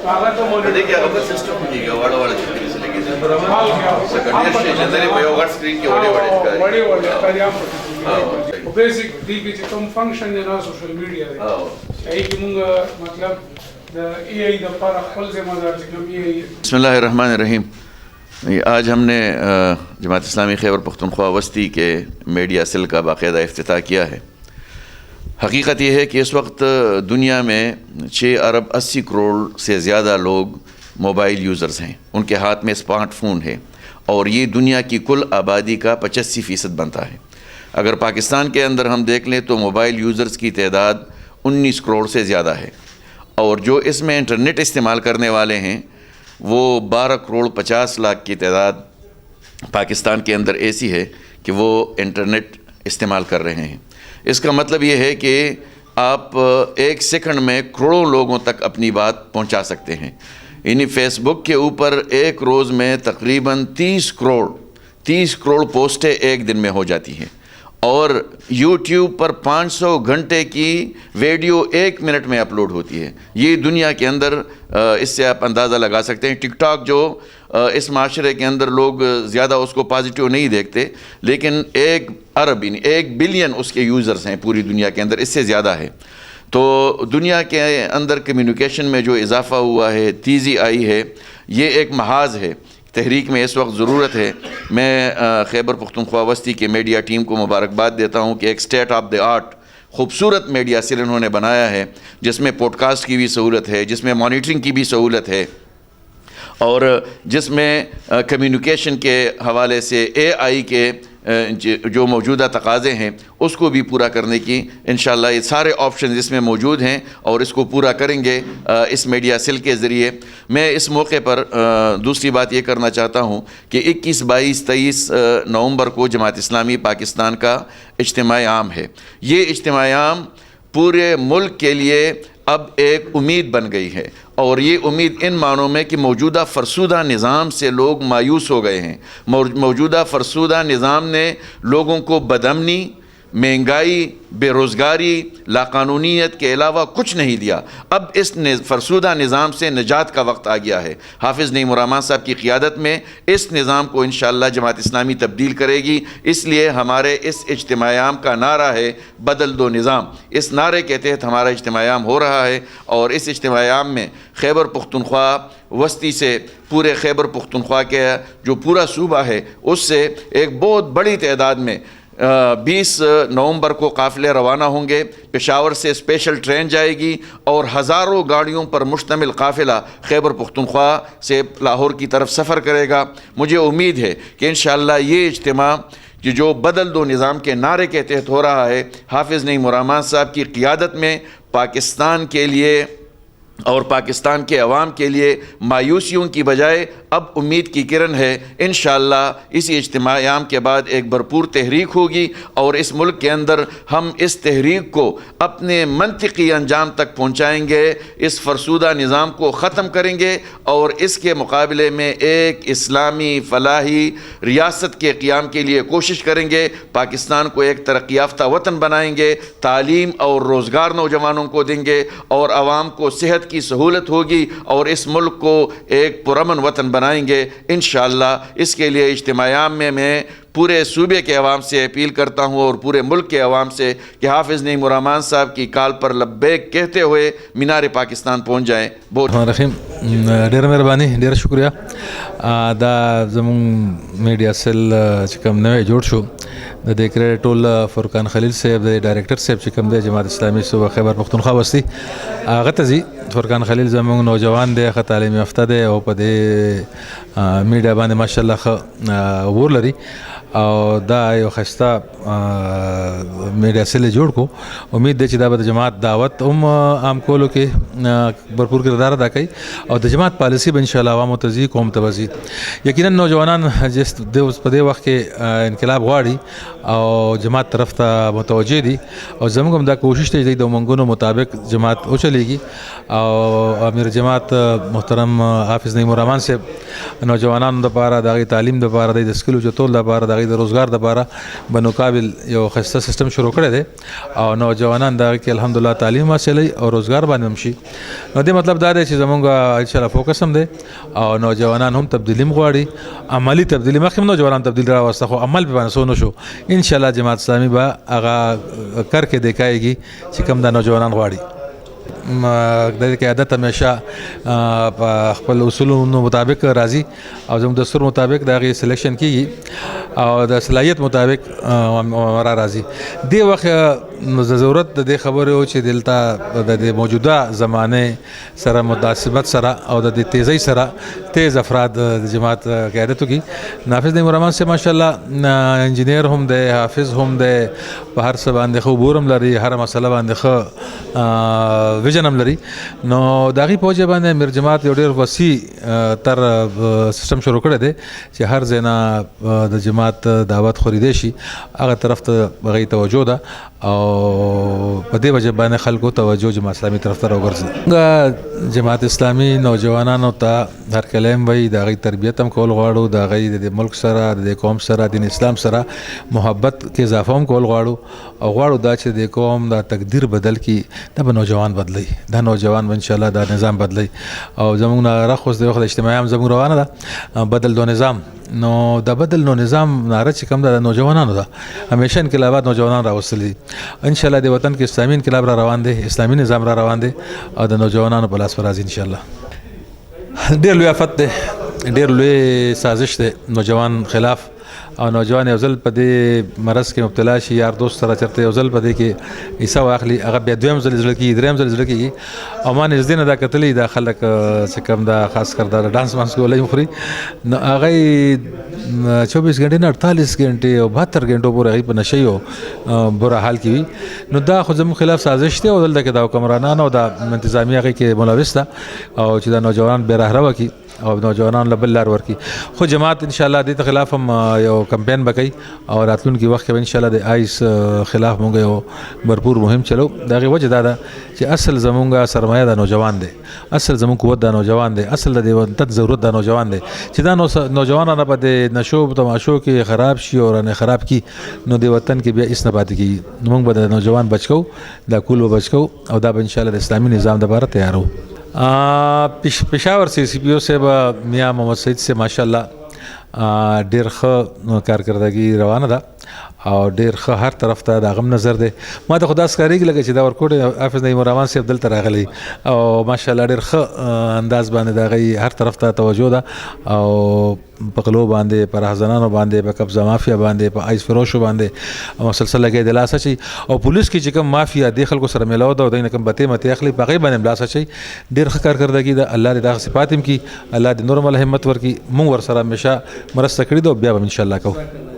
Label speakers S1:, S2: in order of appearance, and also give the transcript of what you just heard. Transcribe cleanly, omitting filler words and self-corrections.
S1: دیکھیے هغه سیستم کېږي واړه واړه چې کلی سره کېږي سکندر سټیشن ته په یو غټ سکرین کې وړي ښکاري
S2: بیسک دی کې چې کوم فنکشن دی نه سوشل میډیا دی هغه کې موږ مطلب د ای ای د لپاره خپل ذمہ دار چې کوم ای ای.
S1: بسم اللہ الرحمن الرحیم. آج ہم نے جماعت اسلامی خیبر پختونخوا وسطی کے میڈیا سیل کا باقاعدہ افتتاح کیا ہے. حقیقت یہ ہے کہ اس وقت دنیا میں 6 ارب 80 کروڑ سے زیادہ لوگ موبائل یوزرز ہیں. ان کے ہاتھ میں اسمارٹ فون ہے اور یہ دنیا کی کل آبادی کا 85% بنتا ہے. اگر پاکستان کے اندر ہم دیکھ لیں تو موبائل یوزرز کی تعداد 19 کروڑ سے زیادہ ہے اور جو اس میں انٹرنیٹ استعمال کرنے والے ہیں وہ 12 کروڑ 50 لاکھ کی تعداد پاکستان کے اندر ایسی ہے کہ وہ انٹرنیٹ استعمال کر رہے ہیں. اس کا مطلب یہ ہے کہ آپ ایک سیکنڈ میں کروڑوں لوگوں تک اپنی بات پہنچا سکتے ہیں. یعنی فیس بک کے اوپر ایک روز میں تقریباً 30 کروڑ پوسٹیں ایک دن میں ہو جاتی ہیں اور یوٹیوب پر 500 گھنٹے کی ویڈیو 1 منٹ میں اپلوڈ ہوتی ہے. یہ دنیا کے اندر اس سے آپ اندازہ لگا سکتے ہیں. ٹک ٹاک جو اس معاشرے کے اندر لوگ زیادہ اس کو پازیٹیو نہیں دیکھتے لیکن 1 ارب یعنی 1 بلین اس کے یوزرز ہیں پوری دنیا کے اندر, اس سے زیادہ ہے. تو دنیا کے اندر کمیونیکیشن میں جو اضافہ ہوا ہے, تیزی آئی ہے, یہ ایک محاذ ہے. تحریک میں اس وقت ضرورت ہے. میں خیبر پختونخوا وسطی کے میڈیا ٹیم کو مبارکباد دیتا ہوں کہ ایک اسٹیٹ آف دی آرٹ خوبصورت میڈیا سیل انہوں نے بنایا ہے جس میں پوڈ کاسٹ کی بھی سہولت ہے, جس میں مانیٹرنگ کی بھی سہولت ہے اور جس میں کمیونیکیشن کے حوالے سے اے آئی کے جو موجودہ تقاضے ہیں اس کو بھی پورا کرنے کی انشاءاللہ یہ سارے آپشنز اس میں موجود ہیں اور اس کو پورا کریں گے اس میڈیا سیل کے ذریعے. میں اس موقع پر دوسری بات یہ کرنا چاہتا ہوں کہ 21, 22, 23 نومبر کو جماعت اسلامی پاکستان کا اجتماع عام ہے. یہ اجتماع عام پورے ملک کے لیے اب ایک امید بن گئی ہے اور یہ امید ان معنوں میں کہ موجودہ فرسودہ نظام سے لوگ مایوس ہو گئے ہیں. موجودہ فرسودہ نظام نے لوگوں کو بدامنی, مہنگائی, بے روزگاری, لاقانونیت کے علاوہ کچھ نہیں دیا. اب اس فرسودہ نظام سے نجات کا وقت آ گیا ہے. حافظ نعیم الرحمان صاحب کی قیادت میں اس نظام کو انشاءاللہ جماعت اسلامی تبدیل کرے گی. اس لیے ہمارے اس اجتماع عام کا نعرہ ہے بدل دو نظام. اس نعرے کے تحت ہمارا اجتماع عام ہو رہا ہے اور اس اجتماع عام میں خیبر پختونخوا وسطی سے پورے خیبر پختونخوا کے جو پورا صوبہ ہے اس سے ایک بہت بڑی تعداد میں 20 نومبر کو قافلے روانہ ہوں گے. پشاور سے اسپیشل ٹرین جائے گی اور ہزاروں گاڑیوں پر مشتمل قافلہ خیبر پختونخوا سے لاہور کی طرف سفر کرے گا. مجھے امید ہے کہ انشاءاللہ یہ اجتماع جو بدل دو نظام کے نعرے کے تحت ہو رہا ہے حافظ نعیم الرحمان صاحب کی قیادت میں پاکستان کے لیے اور پاکستان کے عوام کے لیے مایوسیوں کی بجائے اب امید کی کرن ہے. انشاءاللہ اسی اجتماع عام کے بعد ایک بھرپور تحریک ہوگی اور اس ملک کے اندر ہم اس تحریک کو اپنے منطقی انجام تک پہنچائیں گے. اس فرسودہ نظام کو ختم کریں گے اور اس کے مقابلے میں ایک اسلامی فلاحی ریاست کے قیام کے لیے کوشش کریں گے. پاکستان کو ایک ترقی یافتہ وطن بنائیں گے, تعلیم اور روزگار نوجوانوں کو دیں گے اور عوام کو صحت کی سہولت ہوگی اور اس ملک کو ایک پرامن وطن بنائیں گے انشاءاللہ. اس کے لیے اجتماع عام میں پورے صوبے کے عوام سے اپیل کرتا ہوں اور پورے ملک کے عوام سے کہ حافظ نعیم الرحمان صاحب کی کال پر لبیک کہتے ہوئے مینار پاکستان پہنچ جائیں. بہت
S3: رحیم ډیر مهرباني, ډیر شکریہ. دا زمون میډیا سیل چې کوم نوی جوړ شو د دې کریډټ ټول فرقان خلیل صاحب د ډایریکټر صاحب چې کوم د جماعت اسلامي صوبه خیبر پختونخوا وسطی هغه ته ځي. فرقان خلیل زموږ نوجوان دی, ښه تعلیم یافته دی او په دې میډیا باندې ماشاءالله ښه عبور لري او دا یو ښایسته میډیا سیل جوړ کو. امید دی چې دا به د جماعت دعوت هم عام کولو کې بھرپور کردار ادا کوي او د جماعت پالیسی به انشاءالله عوامو ته ځي, قوم ته به ځي. یقینا نوجوانان جس په دې وخت کې انقلاب غواړي او جماعت طرف ته متوجه دي او زموږ هم دا کوشش دی د امنګونو مطابق جماعت وچلېږي او امیر جماعت محترم حافظ نعیم الرحمان صاحب نوجوانانو لپاره د هغې تعلیم لپاره د سکلو چتول لپاره د هغې د روزګار لپاره بنوقابل یو ښایسته سیستم شروع کړی دی او نوجوانان د هغې کې الحمدلله تعلیم حاصلوي او روزګار باندې هم شي. نو دې مطلب دا دی چې زمونږ انشاءالله فوکس هم دی او نوجوانان هم تبدیلي هم غواړي، عملي تبدیلي. مخکې هم نوجوانان تبدیلي راوسته خو عمل پې باندې څه ونه شو. انشاءالله جماعت اسلامي به هغه کر کې دیکھایږي چې کوم دا نوجوانان غواړي. د دې قیادت همیشه په خپل اصولو مطابق راځي او زموږ دستور مطابق د هغې سلیکشن کیږي او د صلاحیت مطابق را راځي. دې وخت ضرورت د دې خبرې و چې دلته د دې موجوده زمانې سره مناسبت سره او د دې تیزۍ سره تیز افراد د جماعت قیادت وکړي. نافذ نعیم الرحمن صاحب ماشاءالله انجینیر هم دی، حافظ هم دی، په هر څه باندې ښه عبور هم لري، هره مسله باندې ښه ویژن هم لري. نو د هغې په وجه باندې میر جماعت یو ډېر وسیع تر سیستم شروع کړی دی چې هر ځای نه د جماعت دعوت خورېدی شي، هغه طرف ته هغې توجه ده او په دې وجه باندې خلکو توجه جماعت اسلامي طرف ته راوګرځي. جماعت اسلامي نوجوانانو ته هر کله هم وایي د هغې تربیت هم کول غواړو، د هغې د ملک سره د قوم سره دین اسلام سره محبت کې اضافه هم کول غواړو او غواړو دا چې د قوم دا تقدیر بدل کړي، دا به نوجوان بدلی، دا نوجوان به انشاءالله دا نظام بدلی. او زموږ ناره خو د وخت اجتماعي هم زموږ روانه ده، بدل دو نظام. نو د بدل نو نظام ناره چې کوم د نوجوانانو ده، همیشه انقلابات نوجوانان راوستلي دي. انشاءالله د وطن کې اسلامي انقلاب را روان دی، اسلامي نظام را روان دی او د نوجوانانو په لاس به راځي انشاءالله. ډېر لوی آفت دی، ډېر لوی سازش دی نوجوان خلاف او نوجوان یو ځل په دې مرض کې مبتلا شي، یار دوست سره چېرته یو ځل په دې کې حصه واخلي، هغه بیا دویم ځل زړه کېږي، دریم ځل زړه کېږي. او ما نږدې نه دا کتلي دا خلک چې کوم دا خاص کر دا ډانس مانس ګولۍ خوري، نو هغه 24 غنټې نه 48 غنټې او 72 غنټو پورې هغوی په نشۍ او بره حال کې وي. نو دا خو زموږ خلاف سازش دی او دلته کې دا حکمرانان او دا انتظامیه هغې کې ملوث ده او چې دا نوجوانان بې رهروه کړي او نوجوانان له بل لار ورکړي. خو جماعت انشاءالله دې ته خلاف هم یو کمپین به کوي او راتلونکي وخت کې به انشاءالله د آیس خلاف مونږ یو بھرپور مهم چلو. د هغې وجه دا ده چې اصل زمونږ سرمایه د نوجوان دی، اصل زمونږ قوت د نوجوان دی، اصل د دې وطن ضرورت د نوجوان دی. چې دا نوجوانان په دې نشو تماشو کې خراب شي او رانه خراب کی، نو د وطن کې بیا هېڅ نه پاتې کېږي. نو موږ به د نوجوان بچ کوو، دا کول به بچ کوو او دا به انشاءالله د اسلامي نظام دپاره تیارو. پېښور سی پی او صاحب میاں محمد سعید سے ماشاءالله ډېر ښه کارکردګي روانه ده او ډېر ښه هر طرف ته د هغه نظر دی. ما ته خو داسې ښکارېږي لکه چې دا ورکوټ حافظ نعیم الرحمن صاحب دلته راغلی او ماشاءالله ډېر ښه انداز باندې د هغې هر طرف ته توجه ده او په غلو باندې، په رهزنانو باندې، په قبضه مافیا باندې، په آیس فروشو باندې مسلسل لګی د لاس اچوي او پولیس کې چې کوم مافیا دې خلکو سره میلاو ده او دوی نه کوم بتې متې اخلي په هغې باندې هم لاس اچوي. ډېر ښه کارکردګي ده، الله دې دغه صفات هم کړي، الله دې نور هم همت ورکړي. موږ ورسره همیشه مرسته کړې ده او بیا به انشاءالله کوو.